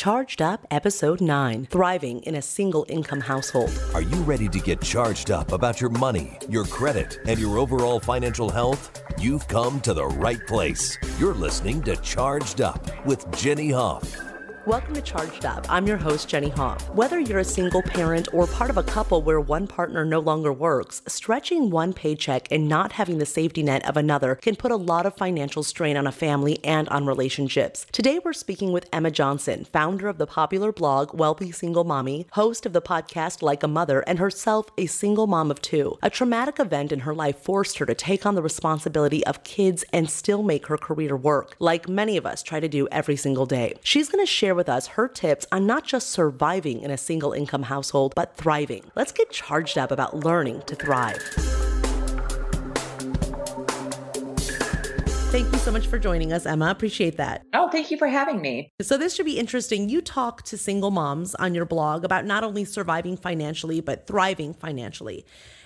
Charged Up, Episode 9, Thriving in a Single Income Household. Are you ready to get charged up about your money, your credit, and your overall financial health? You've come to the right place. You're listening to Charged Up with Jenny Hoff. Welcome to Charged Up. I'm your host, Jenny Hoff. Whether you're a single parent or part of a couple where one partner no longer works, stretching one paycheck and not having the safety net of another can put a lot of financial strain on a family and on relationships. Today, we're speaking with Emma Johnson, founder of the popular blog Wealthy Single Mommy, host of the podcast Like a Mother, and herself a single mom of two. A traumatic event in her life forced her to take on the responsibility of kids and still make her career work, like many of us try to do every single day. She's going to share with us her tips on not just surviving in a single income household, but thriving. Let's get charged up about learning to thrive. Thank you so much for joining us, Emma. Appreciate that. Oh, thank you for having me. So this should be interesting. You talk to single moms on your blog about not only surviving financially, but thriving financially.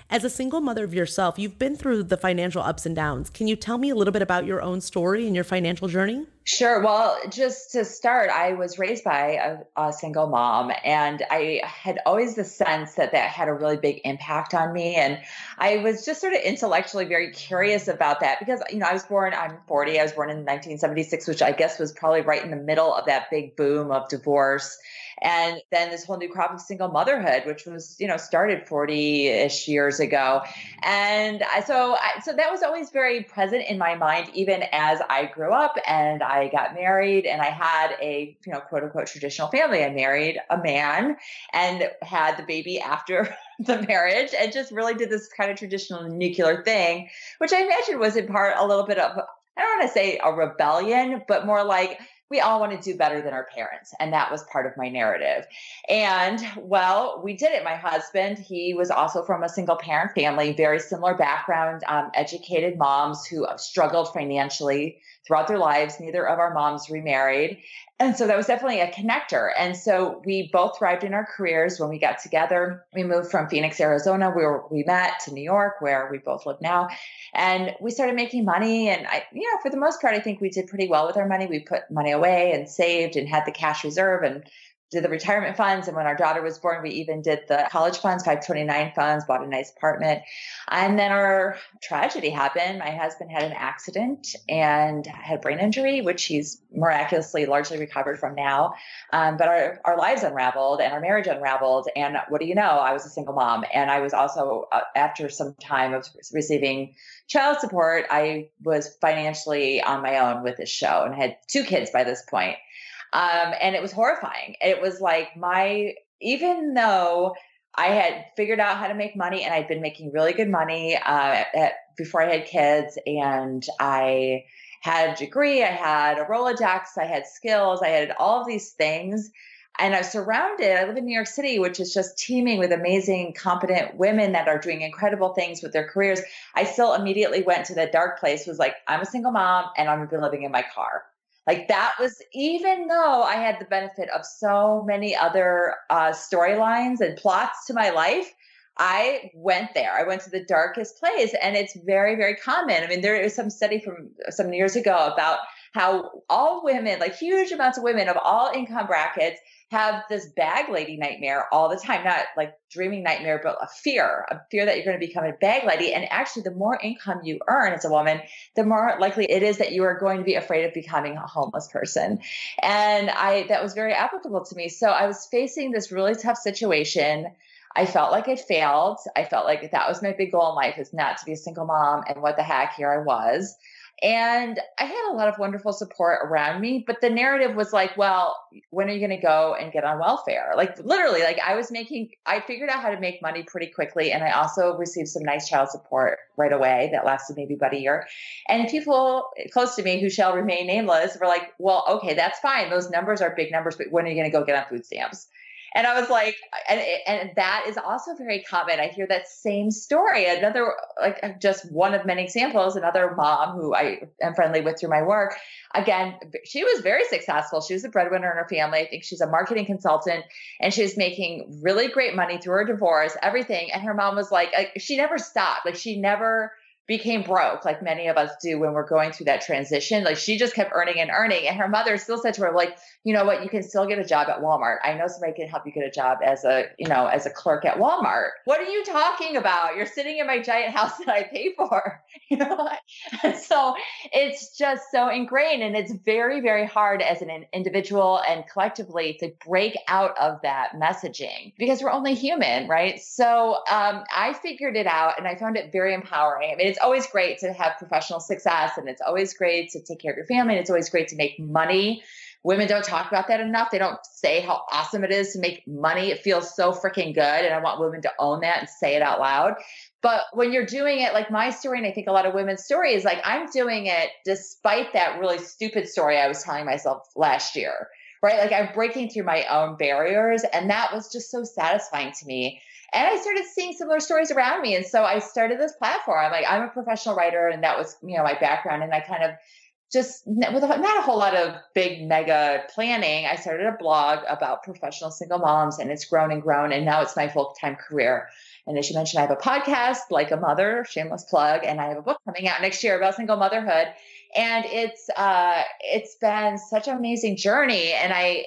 As a single mother of yourself, you've been through the financial ups and downs. Can you tell me a little bit about your own story and your financial journey? Sure. Well, just to start, I was raised by a single mom, and I had always the sense that had a really big impact on me. And I was just sort of intellectually very curious about that because, I'm 40, I was born in 1976, which I guess was probably right in the middle of that big boom of divorce. And then this whole new crop of single motherhood, which was, started 40-ish years ago. And so that was always very present in my mind, even as I grew up and I got married and I had a, quote unquote, traditional family. I married a man and had the baby after the marriage and just really did this kind of traditional nuclear thing, which I imagine was in part a little bit of, I don't want to say a rebellion, but more like, we all want to do better than our parents. And that was part of my narrative. And well, we did it. My husband, he was also from a single parent family, very similar background, educated moms who struggled financially throughout their lives. Neither of our moms remarried. And so that was definitely a connector. And so we both thrived in our careers when we got together. We moved from Phoenix, Arizona, where we met, to New York, where we both live now. And we started making money. And for the most part, I think we did pretty well with our money. We put money away and saved and had the cash reserve and did the retirement funds. And when our daughter was born, we even did the college funds, 529 funds, bought a nice apartment. And then our tragedy happened. My husband had an accident and had brain injury, which he's miraculously largely recovered from now. But our lives unraveled and our marriage unraveled. And what do you know? I was a single mom. And I was also, after some time of receiving child support, I was financially on my own with this show and had 2 kids by this point. And it was horrifying. It was like even though I had figured out how to make money and I'd been making really good money before I had kids, and I had a degree, I had a Rolodex, I had skills, I had all of these things. And I live in New York City, which is just teeming with amazing, competent women that are doing incredible things with their careers. I still immediately went to that dark place, was like, I'm a single mom and I'm going to be living in my car. Like that was, even though I had the benefit of so many other storylines and plots to my life, I went there. I went to the darkest place. And it's very, very common. I mean, there is some study from some years ago about how all women, like huge amounts of women of all income brackets, have this bag lady nightmare all the time, not like dreaming nightmare, but a fear that you're going to become a bag lady. And actually, the more income you earn as a woman, the more likely it is that you are going to be afraid of becoming a homeless person. And that was very applicable to me. So I was facing this really tough situation. I felt like I failed. I felt like that was my big goal in life, is not to be a single mom. And what the heck, here I was. And I had a lot of wonderful support around me, but the narrative was like, well, when are you going to go and get on welfare? Like literally, like I figured out how to make money pretty quickly. And I also received some nice child support right away that lasted maybe about a year. And people close to me who shall remain nameless were like, well, okay, that's fine. Those numbers are big numbers, but when are you going to go get on food stamps? And I was like, and that is also very common. I hear that same story. Another, like just one of many examples, another mom who I am friendly with through my work. Again, she was very successful. She was a breadwinner in her family. I think she's a marketing consultant and she was making really great money through her divorce, everything. And her mom was like she never stopped. Like she never became broke, like many of us do when we're going through that transition. Like she just kept earning and earning. And her mother still said to her, like, you know what, you can still get a job at Walmart. I know somebody can help you get a job as a clerk at Walmart. What are you talking about? You're sitting in my giant house that I pay for, And so it's just so ingrained, and it's very, very hard as an individual and collectively to break out of that messaging because we're only human, right? So I figured it out, and I found it very empowering. I mean, it's always great to have professional success, and it's always great to take care of your family, and it's always great to make money. Women don't talk about that enough. They don't say how awesome it is to make money. It feels so freaking good. And I want women to own that and say it out loud. But when you're doing it, like my story, and I think a lot of women's story is like, I'm doing it despite that really stupid story I was telling myself last year, right? Like I'm breaking through my own barriers. And that was just so satisfying to me. And I started seeing similar stories around me. And so I started this platform. Like I'm a professional writer, and that was, my background. And I kind of just with not a whole lot of big mega planning, I started a blog about professional single moms, and it's grown and grown. And now it's my full-time career. And as you mentioned, I have a podcast, Like a Mother, shameless plug, and I have a book coming out next year about single motherhood. And it's been such an amazing journey. And I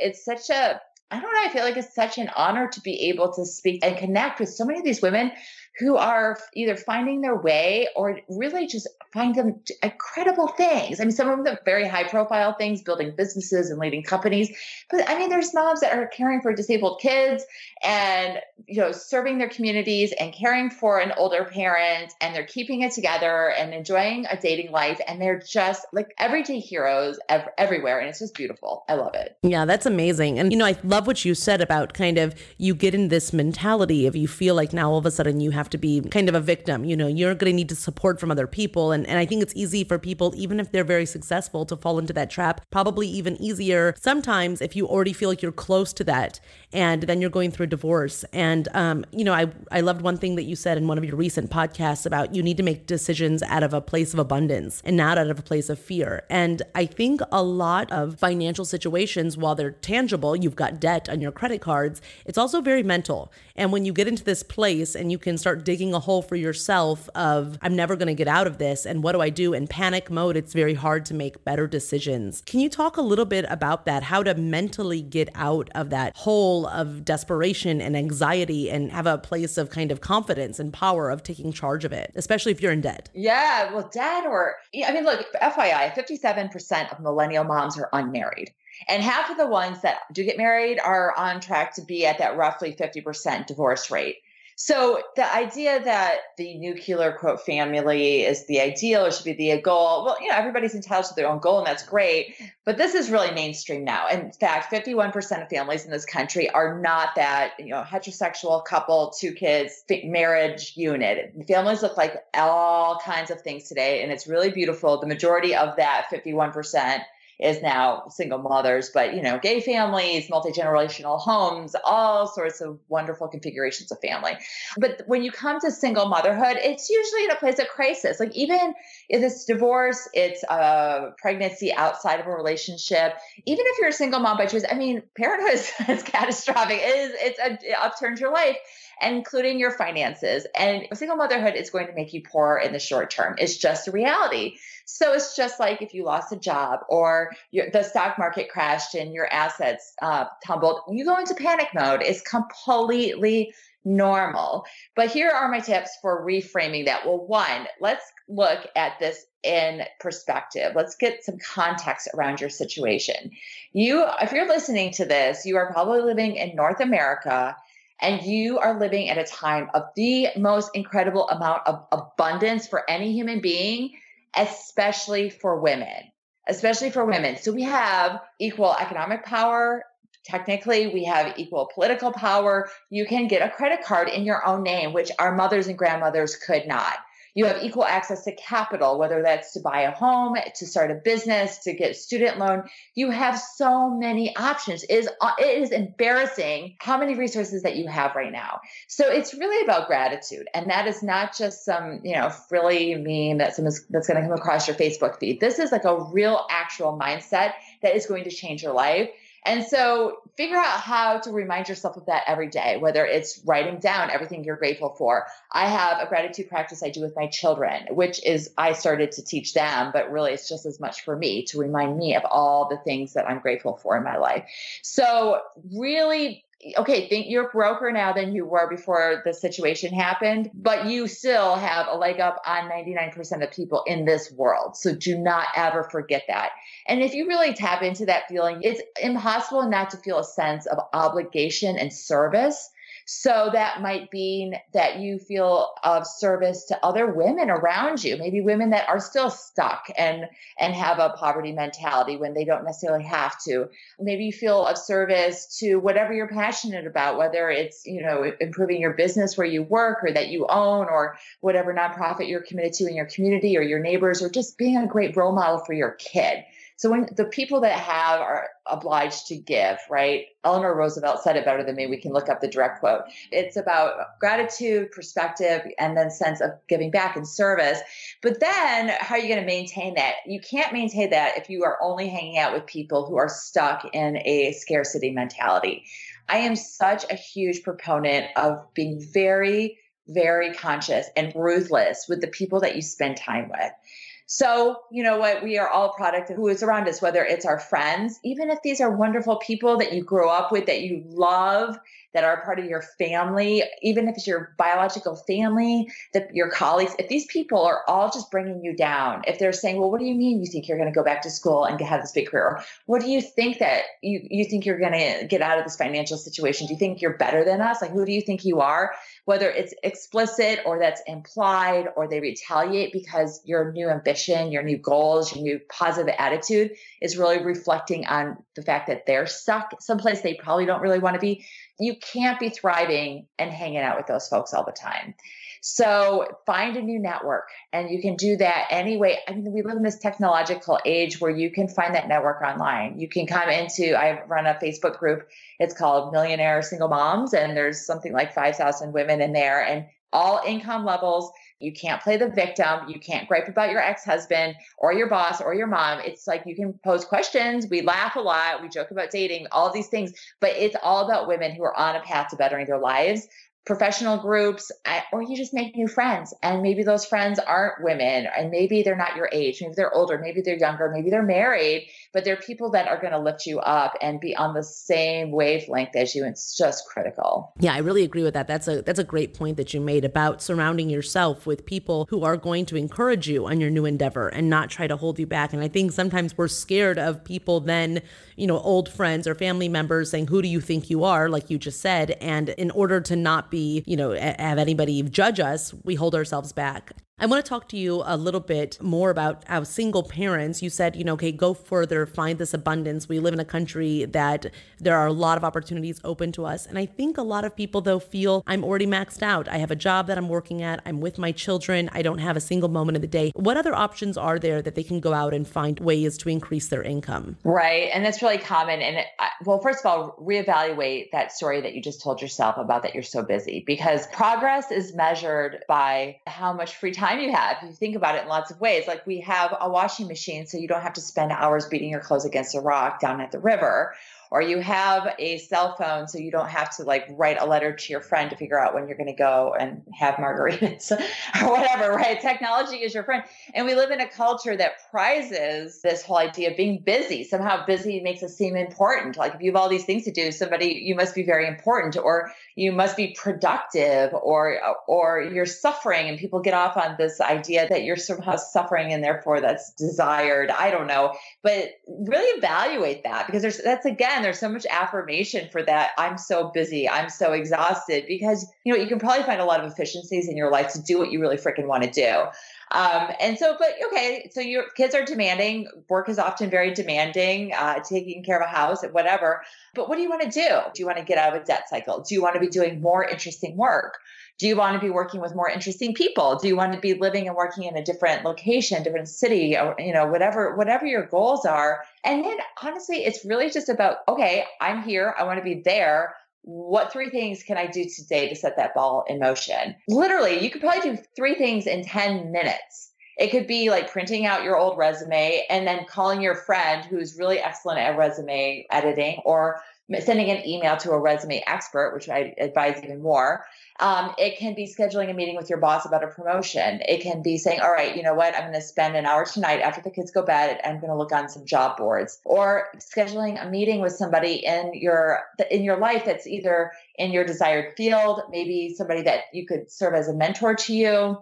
feel like it's such an honor to be able to speak and connect with so many of these women who are either finding their way or really just find them incredible things. I mean, some of them very high profile things, building businesses and leading companies. But I mean, there's moms that are caring for disabled kids and, serving their communities and caring for an older parent, and they're keeping it together and enjoying a dating life. And they're just like everyday heroes everywhere. And it's just beautiful. I love it. Yeah, that's amazing. And, I love what you said about kind of you get in this mentality of you feel like now all of a sudden you have to be kind of a victim. You're going to need to support from other people. And I think it's easy for people, even if they're very successful, to fall into that trap. Probably even easier sometimes if you already feel like you're close to that and then you're going through a divorce. And, I loved one thing that you said in one of your recent podcasts about you need to make decisions out of a place of abundance and not out of a place of fear. And I think a lot of financial situations, while they're tangible, you've got debt on your credit cards, it's also very mental. And when you get into this place and you can start digging a hole for yourself of, I'm never going to get out of this, and what do I do? In panic mode, it's very hard to make better decisions. Can you talk a little bit about that, how to mentally get out of that hole of desperation and anxiety and have a place of kind of confidence and power of taking charge of it, especially if you're in debt? Yeah, well, look, FYI, 57% of millennial moms are unmarried. And half of the ones that do get married are on track to be at that roughly 50% divorce rate. So the idea that the nuclear quote family is the ideal or should be the goal, well, everybody's entitled to their own goal, and that's great. But this is really mainstream now. In fact, 51% of families in this country are not that, heterosexual couple, 2 kids, marriage unit. Families look like all kinds of things today, and it's really beautiful. The majority of that 51% is now single mothers, but, gay families, multi-generational homes, all sorts of wonderful configurations of family. But when you come to single motherhood, it's usually in a place of crisis. Like even if it's divorce, it's a pregnancy outside of a relationship. Even if you're a single mom by choice, parenthood is catastrophic. It upturns your life, including your finances. And single motherhood is going to make you poor in the short term. It's just a reality. So it's just like if you lost a job or the stock market crashed and your assets tumbled, you go into panic mode. It's completely normal. But here are my tips for reframing that. Well, one, let's look at this in perspective. Let's get some context around your situation. If you're listening to this, you are probably living in North America, and you are living at a time of the most incredible amount of abundance for any human being, especially for women. So we have equal economic power. Technically, we have equal political power. You can get a credit card in your own name, which our mothers and grandmothers could not. You have equal access to capital, whether that's to buy a home, to start a business, to get a student loan. You have so many options. It is embarrassing how many resources that you have right now. So it's really about gratitude. And that is not just some, frilly meme that's going to come across your Facebook feed. This is like a real actual mindset that is going to change your life. And so figure out how to remind yourself of that every day, whether it's writing down everything you're grateful for. I have a gratitude practice I do with my children, which is I started to teach them, but really it's just as much for me to remind me of all the things that I'm grateful for in my life. So really, okay, think you're broker now than you were before the situation happened, but you still have a leg up on 99% of people in this world. So do not ever forget that. And if you really tap into that feeling, it's impossible not to feel a sense of obligation and service. So that might mean that you feel of service to other women around you, maybe women that are still stuck and have a poverty mentality when they don't necessarily have to. Maybe you feel of service to whatever you're passionate about, whether it's, improving your business where you work or that you own, or whatever nonprofit you're committed to in your community or your neighbors, or just being a great role model for your kid. So when the people that have are obliged to give, right? Eleanor Roosevelt said it better than me. We can look up the direct quote. It's about gratitude, perspective, and then sense of giving back and service. But then how are you going to maintain that? You can't maintain that if you are only hanging out with people who are stuck in a scarcity mentality. I am such a huge proponent of being very, very conscious and ruthless with the people that you spend time with. So, you know what? We are all a product of who is around us, whether it's our friends, even if these are wonderful people that you grew up with, that you love, that are part of your family, even if it's your biological family, your colleagues, if these people are all just bringing you down, if they're saying, well, what do you mean you think you're going to go back to school and have this big career? Or what do you think that you think you're going to get out of this financial situation? Do you think you're better than us? Like, who do you think you are? Whether it's explicit or that's implied, or they retaliate because your new ambition, your new goals, your new positive attitude is really reflecting on the fact that they're stuck someplace they probably don't really want to be. You can't be thriving and hanging out with those folks all the time. So find a new network, and you can do that anyway. I mean, we live in this technological age where you can find that network online. You can come into, I run a Facebook group. It's called Millionaire Single Moms, and there's something like 5,000 women in there, and all income levels. You can't play the victim. You can't gripe about your ex-husband or your boss or your mom. It's like you can pose questions. We laugh a lot. We joke about dating, all these things, but it's all about women who are on a path to bettering their lives. Professional groups, or you just make new friends. And maybe those friends aren't women, and maybe they're not your age. Maybe they're older, maybe they're younger, maybe they're married, but they're people that are going to lift you up and be on the same wavelength as you. It's just critical. Yeah, I really agree with that. That's a great point that you made about surrounding yourself with people who are going to encourage you on your new endeavor and not try to hold you back. And I think sometimes we're scared of people then, old friends or family members saying, who do you think you are? Like you just said. And in order to not be, have anybody judge us, we hold ourselves back. I want to talk to you a little bit more about how single parents, you said, okay, go further, find this abundance. We live in a country that there are a lot of opportunities open to us. And I think a lot of people, though, feel I'm already maxed out. I have a job that I'm working at. I'm with my children. I don't have a single moment of the day. What other options are there that they can go out and find ways to increase their income? Right. And that's really common. And first of all, reevaluate that story that you just told yourself about that you're so busy, because progress is measured by how much free time you have. You think about it in lots of ways. Like, we have a washing machine, so you don't have to spend hours beating your clothes against a rock down at the river. Or you have a cell phone, so you don't have to write a letter to your friend to figure out when you're going to go and have margaritas or whatever, right? Technology is your friend. And we live in a culture that prizes this whole idea of being busy. Somehow busy makes us seem important. Like, if you have all these things to do, you must be very important, or you must be productive, or you're suffering, and people get off on this idea that you're somehow suffering and therefore that's desired. I don't know, but really evaluate that, because there's so much affirmation for that. I'm so busy. I'm so exhausted, because, you can probably find a lot of efficiencies in your life to do what you really freaking want to do. So your kids are demanding. Work is often very demanding, taking care of a house, whatever. But what do you want to do? Do you want to get out of a debt cycle? Do you want to be doing more interesting work? Do you want to be working with more interesting people? Do you want to be living and working in a different location, different city, or, whatever your goals are? And then honestly, it's really just about, okay, I'm here. I want to be there. What 3 things can I do today to set that ball in motion? Literally, you could probably do 3 things in 10 minutes It could be like printing out your old resume and then calling your friend who's really excellent at resume editing, or sending an email to a resume expert, which I advise even more. It can be scheduling a meeting with your boss about a promotion. It can be saying, all right, you know what? I'm going to spend an hour tonight after the kids go bed. I'm going to look on some job boards, or scheduling a meeting with somebody in your life that's either in your desired field, maybe somebody that you could serve as a mentor to you,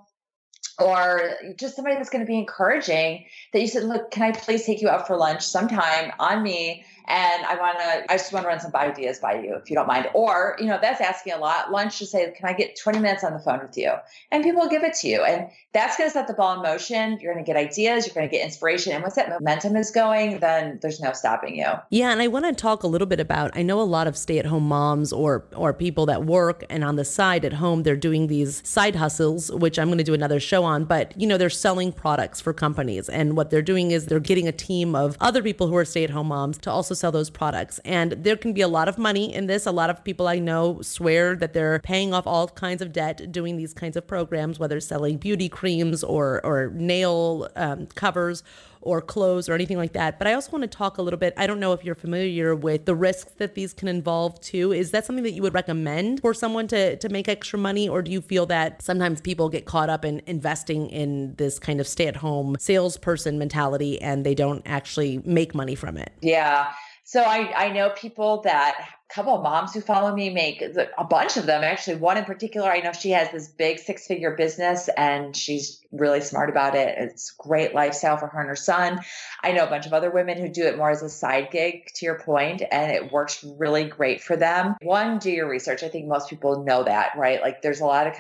or just somebody that's going to be encouraging, that you said, look, can I please take you out for lunch sometime on me? And I just want to run some ideas by you, if you don't mind. Or, that's asking a lot. Lunch, just say, can I get 20 minutes on the phone with you? And people will give it to you. And that's going to set the ball in motion. You're going to get ideas. You're going to get inspiration. And once that momentum is going, then there's no stopping you. Yeah. And I want to talk a little bit about, I know a lot of stay-at-home moms or people that work, and on the side at home, they're doing these side hustles, which I'm going to do another show on, but they're selling products for companies. And what they're doing is they're getting a team of other people who are stay-at-home moms to also sell those products. And there can be a lot of money in this. A lot of people I know swear that they're paying off all kinds of debt doing these kinds of programs, whether selling beauty creams or nail covers or clothes or anything like that. But I also want to talk a little bit, I don't know if you're familiar with the risks that these can involve too. Is that something that you would recommend for someone to make extra money? Or do you feel that sometimes people get caught up in investing in this kind of stay-at-home salesperson mentality and they don't actually make money from it? Yeah. So I know people that, a couple of moms who follow me make a bunch of them. Actually, one in particular, I know she has this big 6-figure business and she's really smart about it. It's a great lifestyle for her and her son. I know a bunch of other women who do it more as a side gig, to your point, and it works really great for them. One, do your research. I think most people know that, right? Like there's a lot of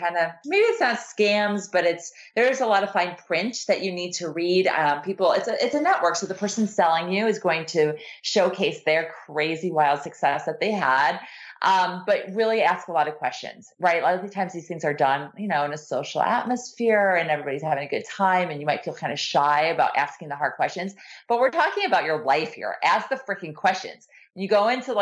maybe it's not scams, but there's a lot of fine print that you need to read. It's a network. So the person selling you is going to showcase their crazy wild success that they had. But really ask a lot of questions, right? A lot of the times these things are done, in a social atmosphere and everybody's having a good time, and you might feel kind of shy about asking the hard questions, but we're talking about your life here. Ask the freaking questions. You go into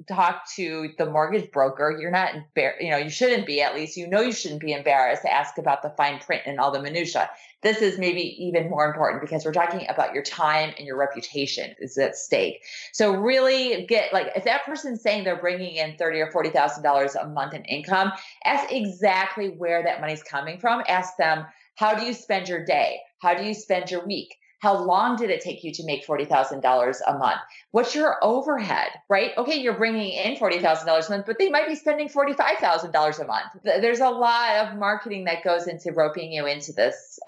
talk to the mortgage broker, you're not you shouldn't be, at least, you shouldn't be embarrassed to ask about the fine print and all the minutia. This is maybe even more important because we're talking about your time and your reputation is at stake. So really get, if that person's saying they're bringing in $30,000 or $40,000 a month in income, ask exactly where that money's coming from. Ask them, how do you spend your day? How do you spend your week? How long did it take you to make $40,000 a month? What's your overhead, right? Okay, you're bringing in $40,000 a month, but they might be spending $45,000 a month. There's a lot of marketing that goes into roping you into this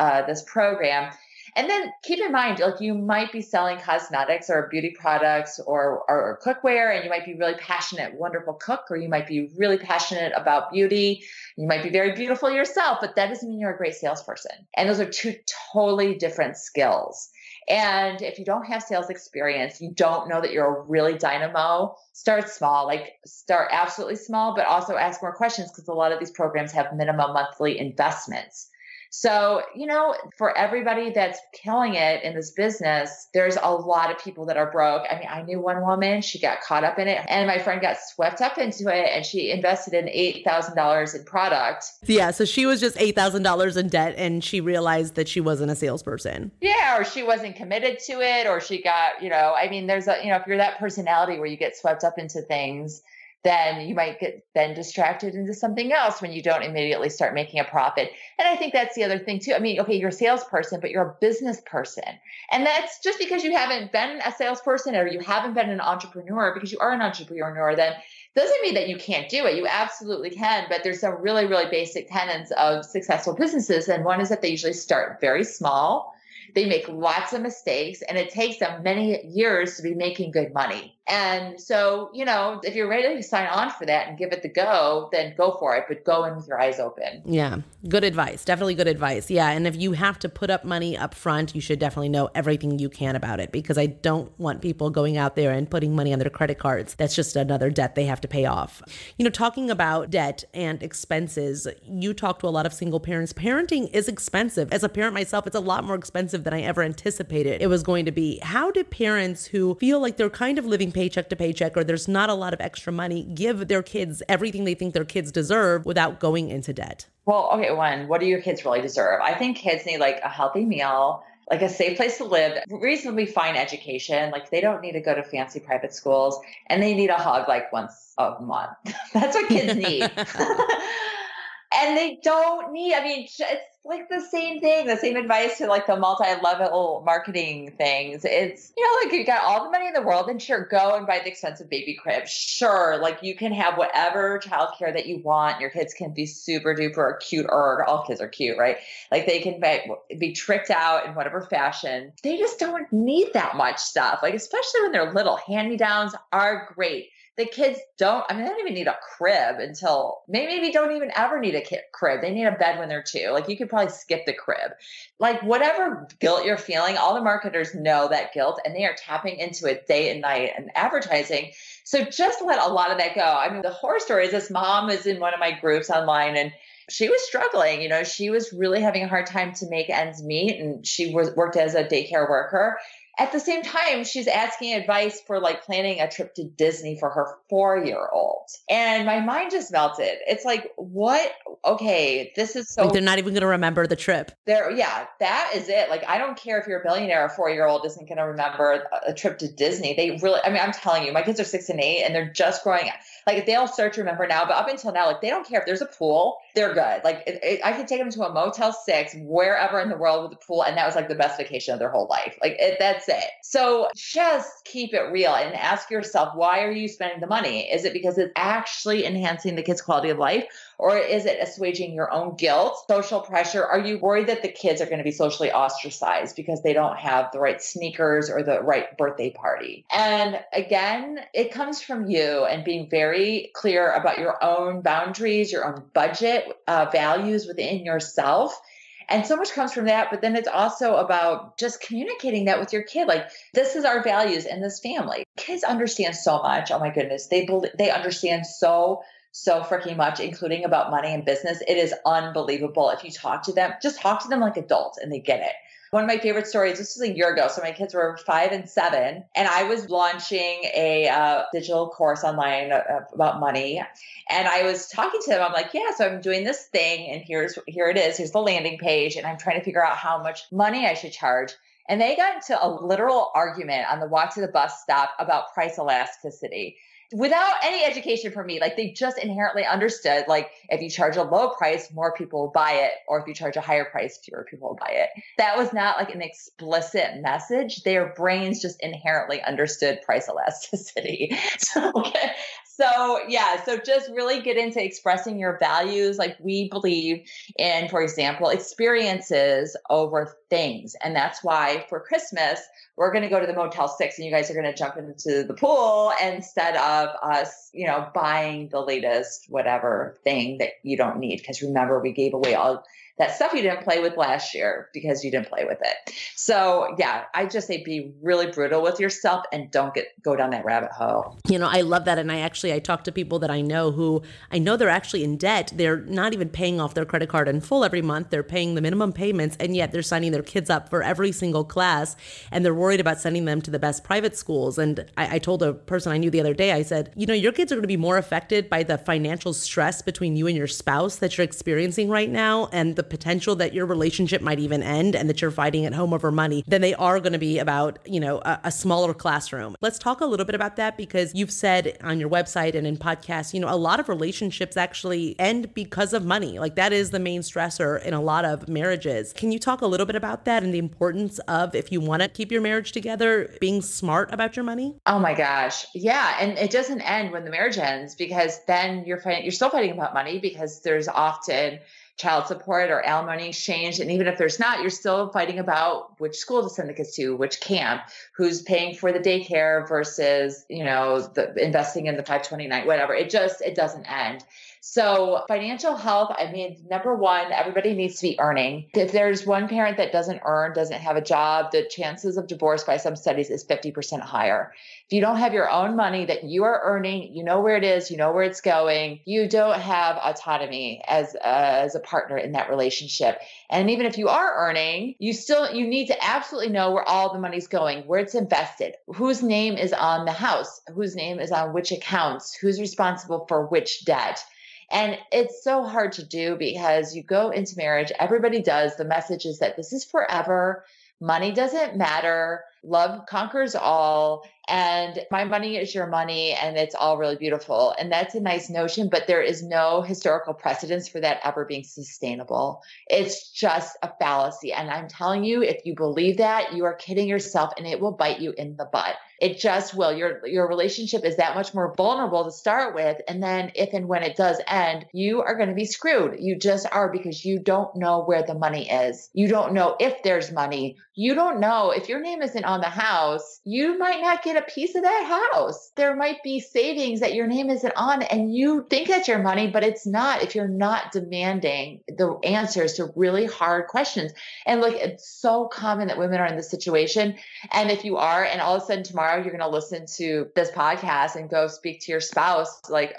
program. And then keep in mind, you might be selling cosmetics or beauty products or cookware, and you might be really passionate, wonderful cook, or you might be really passionate about beauty. You might be very beautiful yourself, but that doesn't mean you're a great salesperson. And those are two totally different skills. And if you don't have sales experience, you don't know that you're a really dynamo, start small, start absolutely small, but also ask more questions, because a lot of these programs have minimum monthly investments. So, for everybody that's killing it in this business, there's a lot of people that are broke. I mean, I knew one woman, she got caught up in it, and my friend got swept up into it, and she invested in $8,000 in product. Yeah. So she was just $8,000 in debt, and she realized that she wasn't a salesperson. Yeah. Or she wasn't committed to it, or she got, there's if you're that personality where you get swept up into things, then you might get then distracted into something else when you don't immediately start making a profit. And I think that's the other thing too. I mean, okay, you're a salesperson, but you're a business person. And that's just because you haven't been a salesperson or you haven't been an entrepreneur, because you are an entrepreneur, then doesn't mean that you can't do it. You absolutely can, but there's some really, really basic tenets of successful businesses. And one is that they usually start very small. They make lots of mistakes, and it takes them many years to be making good money. And so, if you're ready to sign on for that and give it the go, then go for it, but go in with your eyes open. Yeah. Good advice. Definitely good advice. Yeah. And if you have to put up money up front, you should definitely know everything you can about it, because I don't want people going out there and putting money on their credit cards. That's just another debt they have to pay off. Talking about debt and expenses, you talk to a lot of single parents. Parenting is expensive. As a parent myself, it's a lot more expensive than I ever anticipated it was going to be. How do parents who feel like they're kind of living paycheck to paycheck, or there's not a lot of extra money, give their kids everything they think their kids deserve without going into debt? Well, okay, one, what do your kids really deserve? I think kids need like a healthy meal, like a safe place to live, reasonably fine education. Like they don't need to go to fancy private schools, and they need a hug like once a month. That's what kids need. And they don't need, I mean, it's like the same thing, the same advice to like the multi-level marketing things. It's, like you got all the money in the world, and sure, go and buy the expensive baby crib. Sure, like you can have whatever childcare that you want. Your kids can be super duper cute, or all kids are cute, right? Like they can be tricked out in whatever fashion. They just don't need that much stuff. Like, especially when they're little, hand-me-downs are great. The kids they don't even need a crib until maybe don't even ever need a crib. They need a bed when they're 2. Like you could probably skip the crib. Like whatever guilt you're feeling, all the marketers know that guilt, and they are tapping into it day and night and advertising. So just let a lot of that go. I mean, the horror story is this mom is in one of my groups online, and she was struggling. She was really having a hard time to make ends meet, and she worked as a daycare worker. At the same time, she's asking advice for like planning a trip to Disney for her 4-year-old. And my mind just melted. It's like, what? Okay, this is so... Like they're not even going to remember the trip. Yeah, that is it. Like, I don't care if you're a billionaire, a 4-year-old isn't going to remember a trip to Disney. They really, I'm telling you, my kids are 6 and 8 and they're just growing up. Like they'll start to remember now, but up until now, like they don't care if there's a pool, they're good. Like I could take them to a Motel 6 wherever in the world with a pool, and that was like the best vacation of their whole life. Like that's it. So just keep it real and ask yourself, why are you spending the money? Is it because it's actually enhancing the kids' quality of life? Or is it assuaging your own guilt, social pressure? Are you worried that the kids are going to be socially ostracized because they don't have the right sneakers or the right birthday party? And again, it comes from you and being very clear about your own boundaries, your own budget, values within yourself. And so much comes from that. But then it's also about just communicating that with your kid. Like, this is our values in this family. Kids understand so much. Oh my goodness. They understand so freaking much, including about money and business. It is unbelievable. If you talk to them, just talk to them like adults and they get it. One of my favorite stories, this was a year ago. So my kids were 5 and 7, and I was launching a digital course online about money. And I was talking to them. I'm like, yeah, so I'm doing this thing, and here it is. Here's the landing page. And I'm trying to figure out how much money I should charge. And they got into a literal argument on the walk to the bus stop about price elasticity. Without any education from me, like they just inherently understood, like if you charge a low price, more people will buy it. Or if you charge a higher price, fewer people will buy it. That was not like an explicit message. Their brains just inherently understood price elasticity. So just really get into expressing your values. Like we believe in, for example, experiences over things. And that's why for Christmas, we're going to go to the Motel 6 and you guys are going to jump into the pool instead of us, buying the latest whatever thing that you don't need. Because remember, we gave away all that stuff you didn't play with last year because you didn't play with it. So yeah, I just say be really brutal with yourself and don't go down that rabbit hole. I love that. And I talk to people that I know who I know they're actually in debt. They're not even paying off their credit card in full every month. They're paying the minimum payments, and yet they're signing their kids up for every single class. And they're worried about sending them to the best private schools. And I told a person I knew the other day, I said, your kids are going to be more affected by the financial stress between you and your spouse that you're experiencing right now, and the potential that your relationship might even end and that you're fighting at home over money, than they are going to be about, a smaller classroom. Let's talk a little bit about that, because you've said on your website and in podcasts, a lot of relationships actually end because of money. Like that is the main stressor in a lot of marriages. Can you talk a little bit about that and the importance of, if you want to keep your marriage together, being smart about your money? Oh my gosh. Yeah. And it doesn't end when the marriage ends, because then you're still fighting about money, because there's often child support or alimony exchange. And even if there's not, you're still fighting about which school to send the kids to, which camp, who's paying for the daycare versus, the investing in the 529, whatever. It doesn't end. So financial health, number one, everybody needs to be earning. If there's one parent that doesn't have a job, the chances of divorce by some studies is 50% higher. If you don't have your own money that you are earning, you know where it is, you know where it's going, you don't have autonomy as a partner in that relationship. And even if you are earning, you need to absolutely know where all the money's going, where it's invested, whose name is on the house, whose name is on which accounts, who's responsible for which debt. And it's so hard to do because you go into marriage, everybody does. The message is that this is forever. Money doesn't matter. Love conquers all. And my money is your money. And it's all really beautiful. And that's a nice notion, but there is no historical precedence for that ever being sustainable. It's just a fallacy. And I'm telling you, if you believe that, you are kidding yourself and it will bite you in the butt. It just will. Your relationship is that much more vulnerable to start with. And then if and when it does end, you are going to be screwed. You just are, because you don't know where the money is. You don't know if there's money. You don't know if your name isn't on the house, you might not get a piece of that house. There might be savings that your name isn't on and you think that's your money, but it's not if you're not demanding the answers to really hard questions. And look, it's so common that women are in this situation. And if you are, and all of a sudden tomorrow you're going to listen to this podcast and go speak to your spouse, like,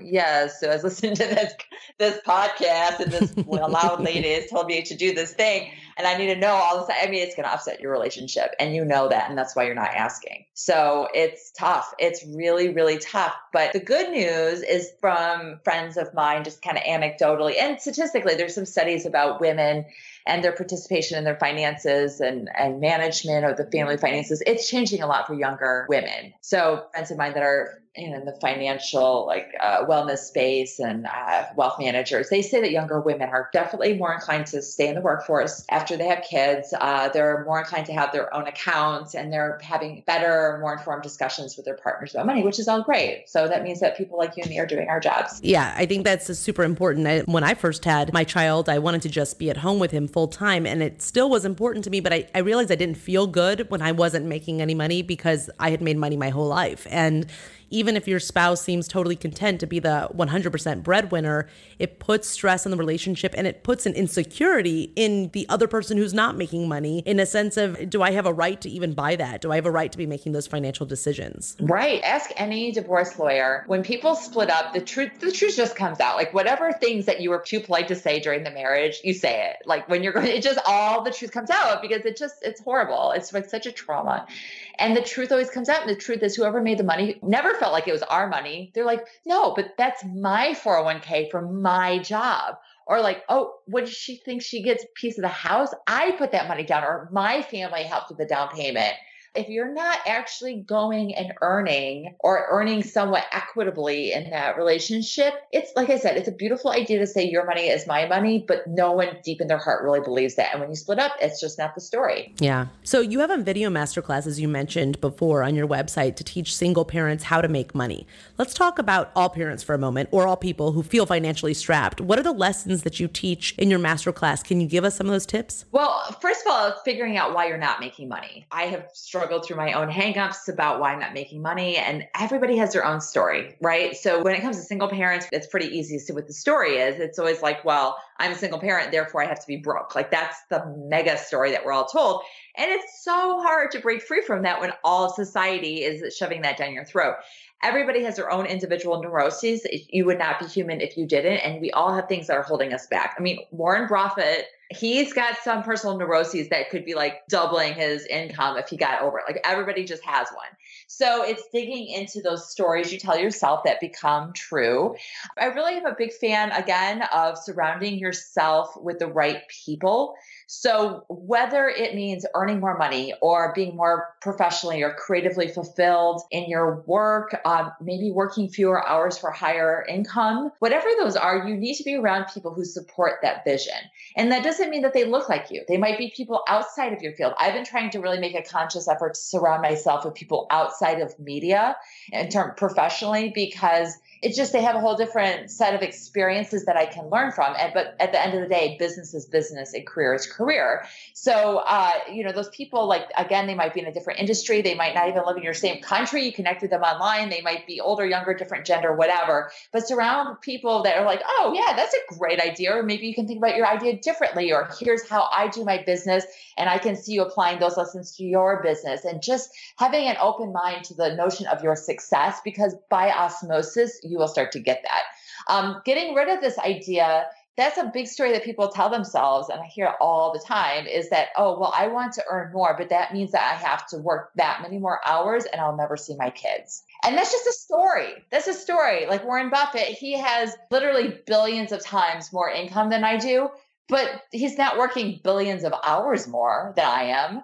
yes, so I was listening to this podcast and this loud lady has told me to do this thing. And I need to know all this. I mean, it's going to upset your relationship and you know that. And that's why you're not asking. So it's tough. It's really, really tough. But the good news is from friends of mine, just kind of anecdotally and statistically, there's some studies about women and their participation in their finances and management of the family finances. It's changing a lot for younger women. So friends of mine that are in the financial wellness space and wealth managers, they say that younger women are definitely more inclined to stay in the workforce after they have kids. They're more inclined to have their own accounts and they're having better, more informed discussions with their partners about money, which is all great. So that means that people like you and me are doing our jobs. Yeah, I think that's super important. When I first had my child, I wanted to just be at home with him full time, and it still was important to me, but I realized I didn't feel good when I wasn't making any money because I had made money my whole life. And even if your spouse seems totally content to be the 100% breadwinner, it puts stress on the relationship and it puts an insecurity in the other person who's not making money, in a sense of, do I have a right to even buy that? Do I have a right to be making those financial decisions? Right. Ask any divorce lawyer. When people split up, the truth just comes out. Like whatever things that you were too polite to say during the marriage, you say it. Like when you're going, it just all the truth comes out because it's horrible. It's like such a trauma. And the truth always comes out. And the truth is whoever made the money never felt like it was our money. They're like, no, but that's my 401k from my job. Or like, oh, what does she think she gets a piece of the house? I put that money down, or my family helped with the down payment. If you're not actually going and earning or earning somewhat equitably in that relationship, it's like I said, it's a beautiful idea to say your money is my money, but no one deep in their heart really believes that. And when you split up, it's just not the story. Yeah. So you have a video masterclass, as you mentioned before, on your website to teach single parents how to make money. Let's talk about all parents for a moment, or all people who feel financially strapped. What are the lessons that you teach in your masterclass? Can you give us some of those tips? Well, first of all, figuring out why you're not making money. I have struggled through my own hangups about why I'm not making money, and everybody has their own story, right? So when it comes to single parents, it's pretty easy to see what the story is. It's always like, well, I'm a single parent, therefore I have to be broke. Like that's the mega story that we're all told. And it's so hard to break free from that when all of society is shoving that down your throat. Everybody has their own individual neuroses. You would not be human if you didn't. And we all have things that are holding us back. I mean, Warren Buffett, he's got some personal neuroses that could be like doubling his income if he got over it. Like everybody just has one. So it's digging into those stories you tell yourself that become true. I really am a big fan, again, of surrounding yourself with the right people. So whether it means earning more money or being more professionally or creatively fulfilled in your work, maybe working fewer hours for higher income, whatever those are, you need to be around people who support that vision. And that doesn't mean that they look like you. They might be people outside of your field. I've been trying to really make a conscious effort to surround myself with people outside of media in terms professionally, because it's just, they have a whole different set of experiences that I can learn from. But at the end of the day, business is business and career is career. So, those people, like, again, they might be in a different industry. They might not even live in your same country. You connect with them online. They might be older, younger, different gender, whatever. But surround people that are like, oh yeah, that's a great idea. Or maybe you can think about your idea differently. Or here's how I do my business. And I can see you applying those lessons to your business. And just having an open mind to the notion of your success, because by osmosis, you will start to get that. Getting rid of this idea That's a big story that people tell themselves. And I hear it all the time is that, oh, well, I want to earn more, but that means that I have to work that many more hours and I'll never see my kids. And that's just a story. That's a story. Like Warren Buffett, he has literally billions of times more income than I do, but he's not working billions of hours more than I am.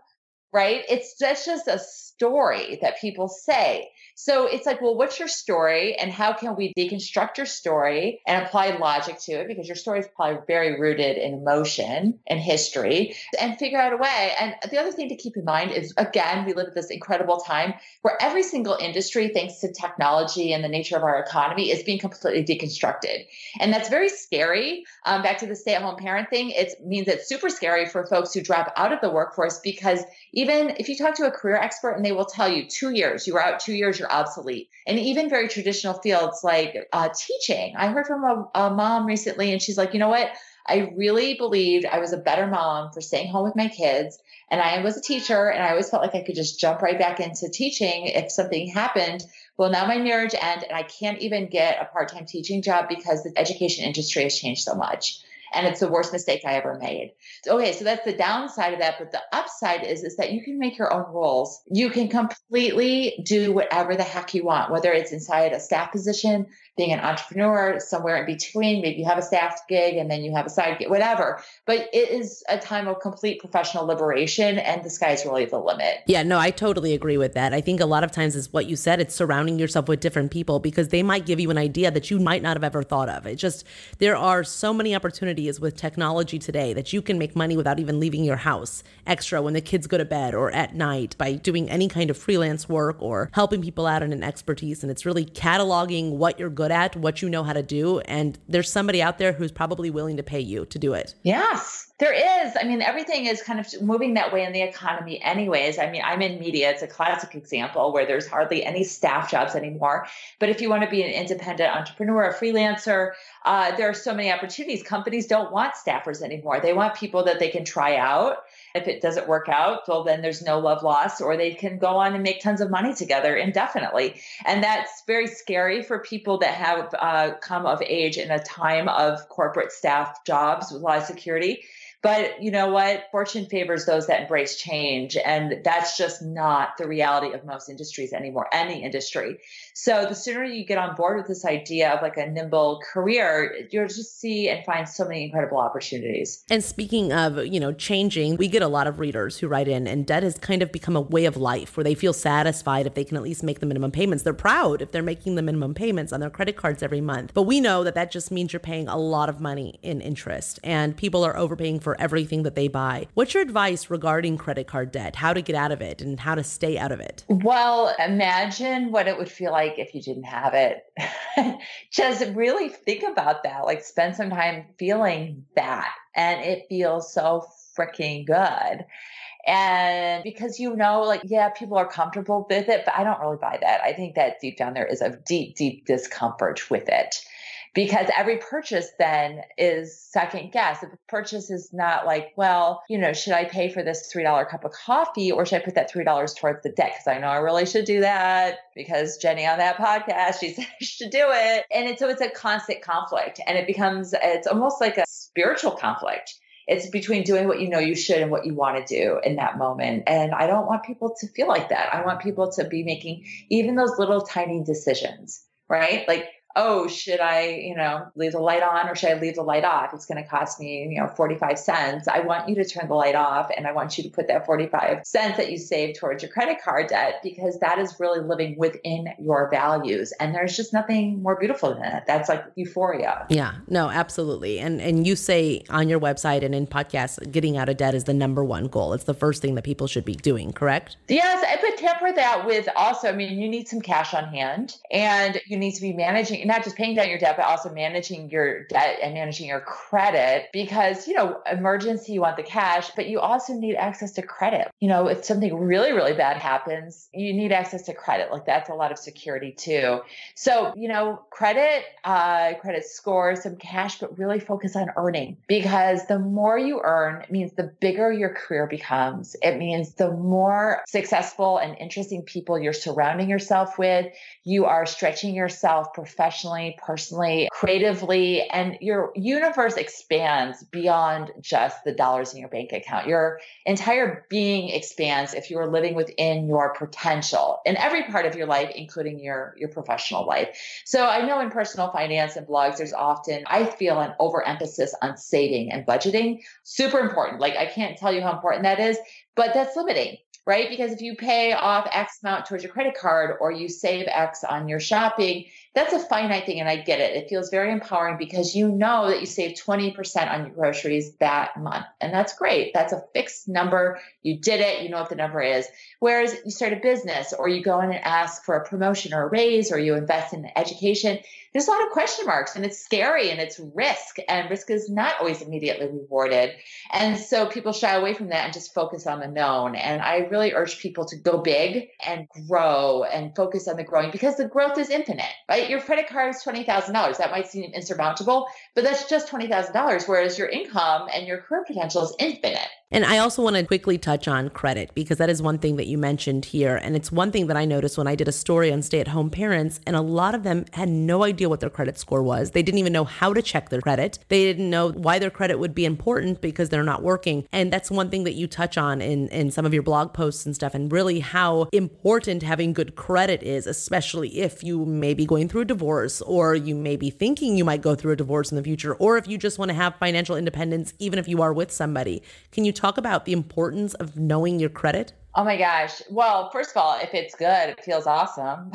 Right? That's just a story that people say. So it's like, well, what's your story and how can we deconstruct your story and apply logic to it? Because your story is probably very rooted in emotion and history and figure out a way. And the other thing to keep in mind is, again, we live at this incredible time where every single industry, thanks to technology and the nature of our economy, is being completely deconstructed. And that's very scary. Back to the stay-at-home parent thing, it means it's super scary for folks who drop out of the workforce because even if you talk to a career expert and they will tell you 2 years, you were out 2 years, you're obsolete. And even very traditional fields like teaching. I heard from a mom recently and she's like, you know what? I really believed I was a better mom for staying home with my kids. And I was a teacher and I always felt like I could just jump right back into teaching if something happened. Well, now my marriage ended and I can't even get a part-time teaching job because the education industry has changed so much. And it's the worst mistake I ever made. Okay, so that's the downside of that. But the upside is that you can make your own rules. You can completely do whatever the heck you want, whether it's inside a staff position, being an entrepreneur, somewhere in between. Maybe you have a staff gig and then you have a side gig, whatever. But it is a time of complete professional liberation and the sky's really the limit. Yeah, no, I totally agree with that. I think a lot of times is what you said, it's surrounding yourself with different people because they might give you an idea that you might not have ever thought of. It just, there are so many opportunities with technology today that you can make money without even leaving your house extra when the kids go to bed or at night by doing any kind of freelance work or helping people out in an expertise. And it's really cataloging what you're good at, what you know how to do. And there's somebody out there who's probably willing to pay you to do it. Yes. There is. I mean, everything is kind of moving that way in the economy anyways. I mean, I'm in media. It's a classic example where there's hardly any staff jobs anymore. But if you want to be an independent entrepreneur, a freelancer, there are so many opportunities. Companies don't want staffers anymore. They want people that they can try out. If it doesn't work out, well, then there's no love lost, or they can go on and make tons of money together indefinitely. And that's very scary for people that have come of age in a time of corporate staff jobs with a lot of security. But you know what? Fortune favors those that embrace change. And that's just not the reality of most industries anymore, any industry. So the sooner you get on board with this idea of like a nimble career, you'll just see and find so many incredible opportunities. And speaking of, changing, we get a lot of readers who write in, and debt has kind of become a way of life where they feel satisfied if they can at least make the minimum payments. They're proud if they're making the minimum payments on their credit cards every month. But we know that just means you're paying a lot of money in interest, and people are overpaying for everything that they buy. What's your advice regarding credit card debt, how to get out of it and how to stay out of it? Well, imagine what it would feel like if you didn't have it. Just really think about that. Like spend some time feeling that. And it feels so freaking good. And because, people are comfortable with it, but I don't really buy that. I think that deep down there is a deep, deep discomfort with it. Because every purchase then is second guess. If a purchase is not like, well, should I pay for this $3 cup of coffee or should I put that $3 towards the debt? Because I know I really should do that because Jenny on that podcast, she said I should do it. And so it's a constant conflict and it's almost like a spiritual conflict. It's between doing what you know you should and what you want to do in that moment. And I don't want people to feel like that. I want people to be making even those little tiny decisions, right? Like, oh, should I, leave the light on or should I leave the light off? It's going to cost me, 45 cents. I want you to turn the light off and I want you to put that 45 cents that you save towards your credit card debt because that is really living within your values. And there's just nothing more beautiful than that. That's like euphoria. Yeah, no, absolutely. And you say on your website and in podcasts, getting out of debt is the number one goal. It's the first thing that people should be doing, correct? Yes, I would temper that with also, you need some cash on hand and you need to be managing, not just paying down your debt, but also managing your debt and managing your credit because, emergency, you want the cash, but you also need access to credit. If something really, really bad happens, you need access to credit. Like that's a lot of security too. So, credit score, some cash, but really focus on earning because the more you earn, it means the bigger your career becomes. It means the more successful and interesting people you're surrounding yourself with, you are stretching yourself professionally professionally, personally, creatively, and your universe expands beyond just the dollars in your bank account. Your entire being expands if you are living within your potential in every part of your life, including your professional life. So I know in personal finance and blogs, there's often, I feel, an overemphasis on saving and budgeting. Super important. Like, I can't tell you how important that is, but that's limiting, right? Because if you pay off X amount towards your credit card or you save X on your shopping, that's a finite thing. And I get it. It feels very empowering because you know that you save 20% on your groceries that month. And that's great. That's a fixed number. You did it. You know what the number is. Whereas you start a business or you go in and ask for a promotion or a raise or you invest in education, there's a lot of question marks and it's scary and it's risk, and risk is not always immediately rewarded. And so people shy away from that and just focus on the known. And I really urge people to go big and grow and focus on the growing, because the growth is infinite, right? Your credit card is $20,000. That might seem insurmountable, but that's just $20,000, whereas your income and your career potential is infinite. And I also want to quickly touch on credit, because that is one thing that you mentioned here. And it's one thing that I noticed when I did a story on stay-at-home parents, and a lot of them had no idea what their credit score was. They didn't even know how to check their credit. They didn't know why their credit would be important because they're not working. And that's one thing that you touch on in some of your blog posts and stuff, and really how important having good credit is, especially if you may be going through a divorce, or you may be thinking you might go through a divorce in the future, or if you just want to have financial independence, even if you are with somebody. Can you talk about the importance of knowing your credit? Oh my gosh. Well, first of all, if it's good, it feels awesome.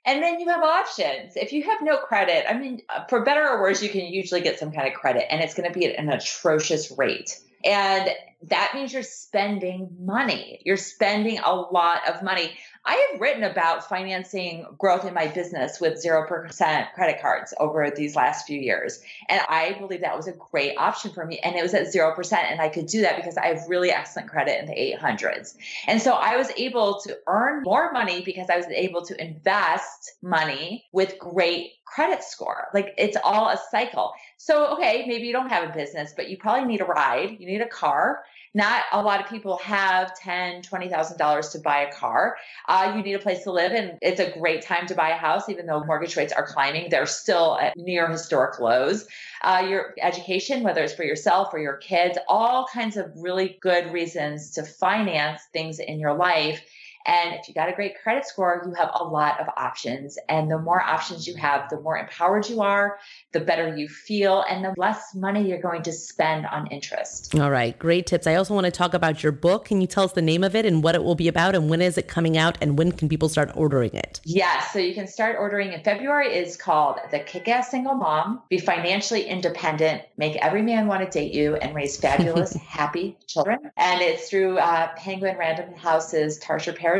And then you have options. If you have no credit, I mean, for better or worse, you can usually get some kind of credit, and it's going to be at an atrocious rate. And that means you're spending money. You're spending a lot of money. I have written about financing growth in my business with 0% credit cards over these last few years. And I believe that was a great option for me. And it was at 0%. And I could do that because I have really excellent credit in the 800s. And so I was able to earn more money because I was able to invest money with great credit score. Like, it's all a cycle. So, okay, maybe you don't have a business, but you probably need a ride. You need a car. Not a lot of people have $10,000, $20,000 to buy a car. You need a place to live, and it's a great time to buy a house, even though mortgage rates are climbing. They're still at near historic lows. Your education, whether it's for yourself or your kids, all kinds of really good reasons to finance things in your life. And if you got a great credit score, you have a lot of options. And the more options you have, the more empowered you are, the better you feel, and the less money you're going to spend on interest. All right. Great tips. I also want to talk about your book. Can you tell us the name of it and what it will be about, and when is it coming out, and when can people start ordering it? Yes. So you can start ordering in February. It's called The Kick-Ass Single Mom, Be Financially Independent, Make Every Man Want to Date You, and Raise Fabulous, Happy Children. And it's through Penguin Random House's Tarsha Parody.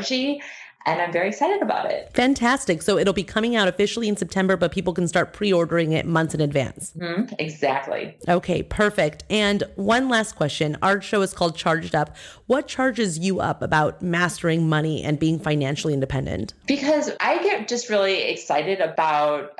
And I'm very excited about it. Fantastic. So it'll be coming out officially in September, but people can start pre-ordering it months in advance. Mm-hmm, exactly. Okay, perfect. And one last question. Our show is called Charged Up. What charges you up about mastering money and being financially independent? Because I get just really excited about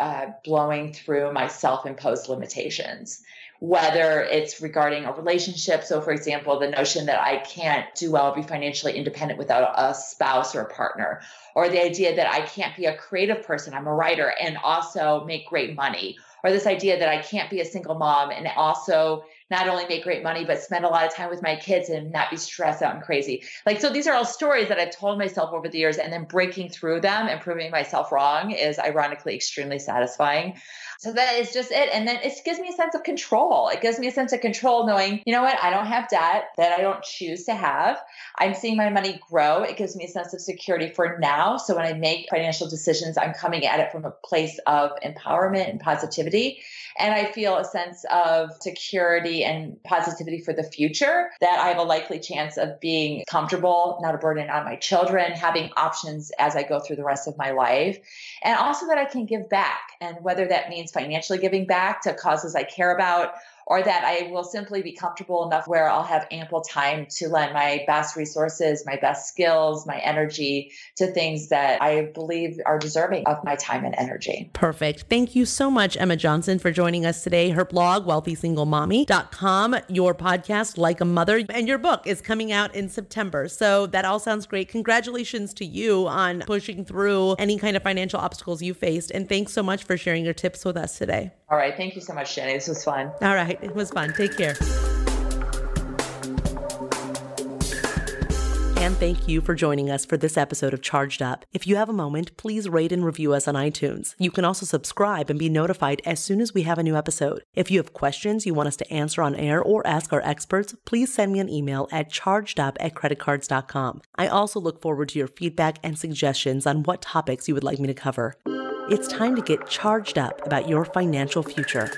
blowing through my self-imposed limitations, whether it's regarding a relationship. So for example, the notion that I can't do well, be financially independent without a spouse or a partner, or the idea that I can't be a creative person, I'm a writer, and also make great money, or this idea that I can't be a single mom and also not only make great money, but spend a lot of time with my kids and not be stressed out and crazy. Like, so these are all stories that I've told myself over the years, and then breaking through them and proving myself wrong is ironically extremely satisfying. So that is just it. And then it gives me a sense of control. It gives me a sense of control knowing, you know what, I don't have debt that I don't choose to have. I'm seeing my money grow. It gives me a sense of security for now. So when I make financial decisions, I'm coming at it from a place of empowerment and positivity. And I feel a sense of security and positivity for the future, that I have a likely chance of being comfortable, not a burden on my children, having options as I go through the rest of my life. And also that I can give back. And whether that means financially giving back to causes I care about, or that I will simply be comfortable enough where I'll have ample time to lend my best resources, my best skills, my energy to things that I believe are deserving of my time and energy. Perfect. Thank you so much, Emma Johnson for joining us today. Her blog, wealthysinglemommy.com, your podcast, Like a Mother, and your book is coming out in September. So that all sounds great. Congratulations to you on pushing through any kind of financial obstacles you faced. And thanks so much for sharing your tips with us today. All right. Thank you so much, Jenny. This was fun. All right. It was fun. Take care. And thank you for joining us for this episode of Charged Up. If you have a moment, please rate and review us on iTunes. You can also subscribe and be notified as soon as we have a new episode. If you have questions you want us to answer on air or ask our experts, please send me an email at chargedup@CreditCards.com. I also look forward to your feedback and suggestions on what topics you would like me to cover. It's time to get charged up about your financial future.